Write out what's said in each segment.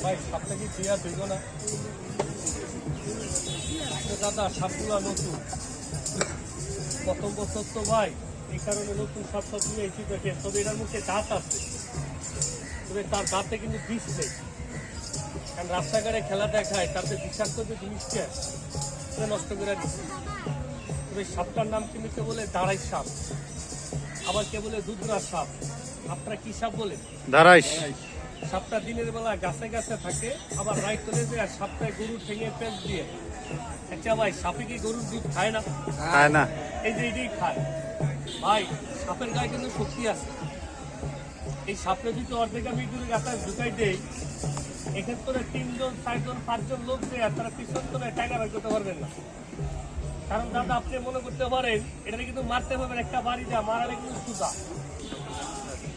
ভাই সাপটা কি ক্লিয়ার হইল না? দাদা সাপগুলা নতুন, প্রথম বছর তো ভাই, এই কারণে নতুন সাপ সব নিয়ে এসে দেখে। তবে এটার মুখে দাঁত আছে, তবে তার দাঁতে কিন্তু বিষ নেই। কারণ রাস্তাঘাটে খেলা দেখায়, তাতে বিষাক্ত যে জিনিসটা সেটা নষ্ট করে দিচ্ছে। তবে সাপটার নাম কিন্তু কে বলে দাঁড়াই সাপ, আবার কে বলে দুধরা সাপ। আপনারা কি সাপ বলে? দাঁড়াইশ। সাপটা দিনের বেলা গাছে গাছে থাকে, আবার রাইট চলে যায় সাপটায় গরুর ঠেঙে পেঁচ দিয়ে। আচ্ছা ভাই, সাপে কি গরুর দুধ খায় না? খায় না। এই যে এটাই খায় ভাই। সাপের গায়ে কিন্তু শক্তি আছে। এই সাপটা যদি অর্ধেক আমি গাছে ঢুকাই দেই, এক্ষেত্রে 3 জন 4 জন 5 জন লোক যে তারা পিছন করে টাকা বের করতে পারবেন না। কারণ দাদা আপনি মনে করতে পারেন এটা কিন্তু মারতে পারবেন, একটা বাড়ি যা মারাটা কিন্তু সোজা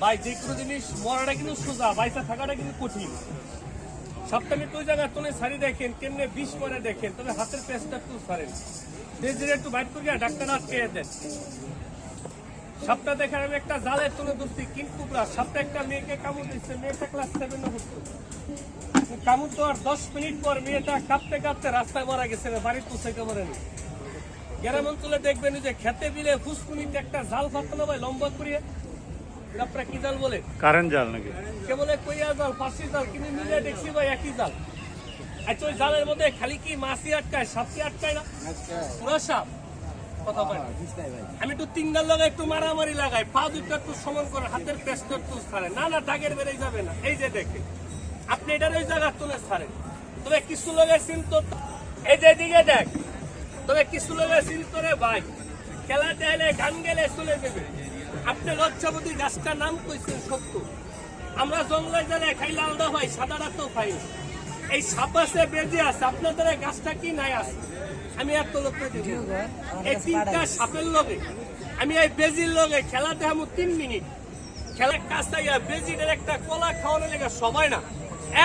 ভাই। যে কোনো জিনিস মরাটা কিন্তু সোজা, বাইসা থাকাটা কিন্তু কঠিন। সপ্তাহে তো জায়গায় তোলে সারি দেখেন কেমনে বিষ মরে দেখেন, তবে হাতের পেস্টটা একটু সারেন, একটু বাইট করিয়া ডাক্তার আটকে দেন। সাপটা দেখেন আমি একটা জালের তুলে ধরছি কিনকুবরা। সাপটা একটা মেয়েকে কামড় দিচ্ছে, মেয়েটা ক্লাস 7 এ পড়তো। কামড় তো আর 10 মিনিট পর মেয়েটা কাঁপতে কাঁপতে রাস্তায় মারা গেছে, বাড়ি পৌঁছাইতে পারেনি। গ্রাম অঞ্চলে দেখবেন যে খেতে বিলে ফুসকুনিতে একটা জাল ফাটানো ভাই লম্বা করিয়ে, আপনারা কি জাল বলে? কারেন্ট জাল নাকি? কে বলে কইয়া জাল, ফাঁসি জাল, কিন্তু মিলে দেখছি ভাই একই জাল। আচ্ছা ওই জালের মধ্যে খালি কি মাছই আটকায়, সাপটি আটকায় না? পুরো সাপ কথা পায়। আমি একটু 3 গাল লাগাই, একটু মারামারি লাগাই, পা দুটো একটু সমান করে, হাতের পেস্ট একটু ছাড়েন, না দাগের বেড়ে যাবে না। এই যে দেখে আপনি এটার ওই জায়গা তুলে ছাড়েন, তবে কিছু লাগাইছেন তো এই যে দিকে দেখ, তবে কিছু লাগাইছেন তোরে ভাই খেলাতে এলে গান গেলে চলে দেবে। আপনি লজ্জাবতী গাছটার নাম কইছেন সত্য। আমরা জঙ্গলে গেলে খাই লালদা ভাই, সাদাটা তো খাই। এই সাপ আছে, বেজে আছে, আপনাদের গাছটা কি নাই আছে? আমি এত লোককে দিই এই 3টা সাপের লগে, আমি এই বেজির লগে খেলাতে আমি 3 মিনিট খেলার কাজটা বেজিটার একটা কলা খাওয়ানো লেগে সবাই না,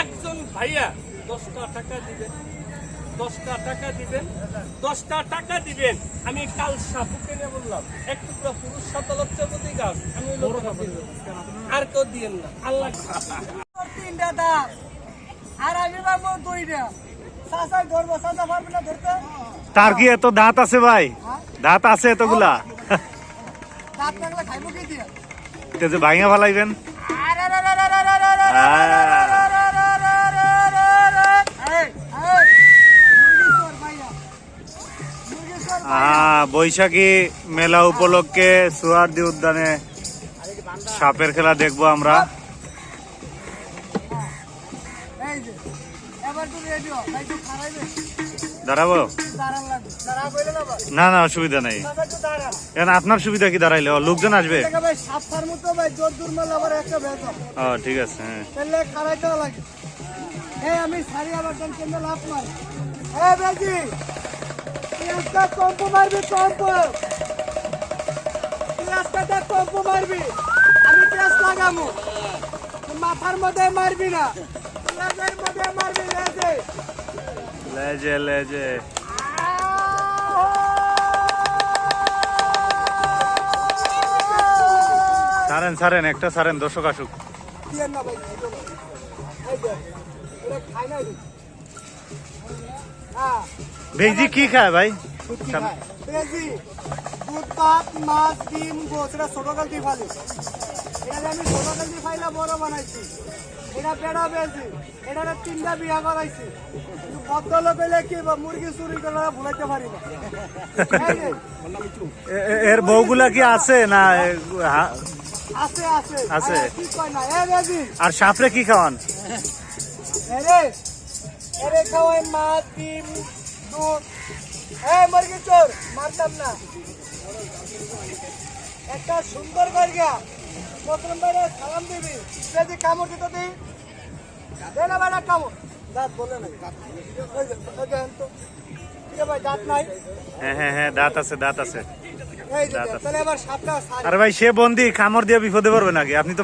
একজন ভাইয়া 10টা টাকা দিবেন, 10টা টাকা দিবেন, 10টা টাকা দিবেন। আমি কাল সাপুকে নিয়ে বললাম একটু পুরুষ সাপ লজ্জাবতী গাছ, আমি আর কেউ দিয়েন না। আল্লাহ 3টা দাঁত আর আমি পাবো 2টা। চাচা ধরবো, চাচা পারবে না ধরতে? তার কি এত দাঁত আছে ভাই? দাঁত আছে এতগুলা? দাঁত থাকলে খাইবো কি দিয়ে? এটা যে ভাঙা ফেলাইবেন। বৈশাখী মেলা উপলক্ষে সুয়ারদি উদ্যানে সাপের খেলা দেখবো আমরা। দাঁড়াবো? না না, অসুবিধা নেই। আপনার সুবিধা কি দাঁড়াইলে লোকজন আসবে? ঠিক আছে। হ্যাঁ আমি সারি আবার কেন্দ্র লাভ নাই। কম্পো মারবি, কম্পো কম্পো মারবি, আমি পেঁয়াজ লাগাবো। মাথার মধ্যে মারবি না, লেজের মধ্যে মারবি, লেজে লেজে লেজে। সারেন সারেন, একটা সারেন, দর্শক আসুক। ভেজি কি খায় ভাই? ভেজি দুধ, ভাত, মাছ, ডিম, গোস। এটা ছোট কাল দিয়ে ফালি, এটা আমি ছোট কাল দিয়ে ফাইলা বড় বানাইছি। এটা পেড়া ভেজি, এটা 3টা বিয়া করাইছি। ভদ্রলোক হইলে কি মুরগি চুরি করে ভুলাইতে পারি না। এর বউগুলা কি আছে না? আছে আছে আছে। কি কয় না এ ভেজি। আর সাপরে কি খাওয়ান? এরে খাওয়াই মাছ, ডিম, দুধ। মুরগি চোর মারতাম না। একটা সুন্দর করিয়া প্রথম বাইরে সালাম দিবি, যদি কামড় দিত দিই দে না বেটা কামড়। দাঁত বলে না ভাই, দাঁত নাই? হ্যাঁ হ্যাঁ হ্যাঁ, দাঁত আছে, দাঁত আছে। তাহলে এবার সাপটা। আরে ভাই সে বন্দি, কামড় দিয়ে বিপদে পড়বে নাকি? আপনি তো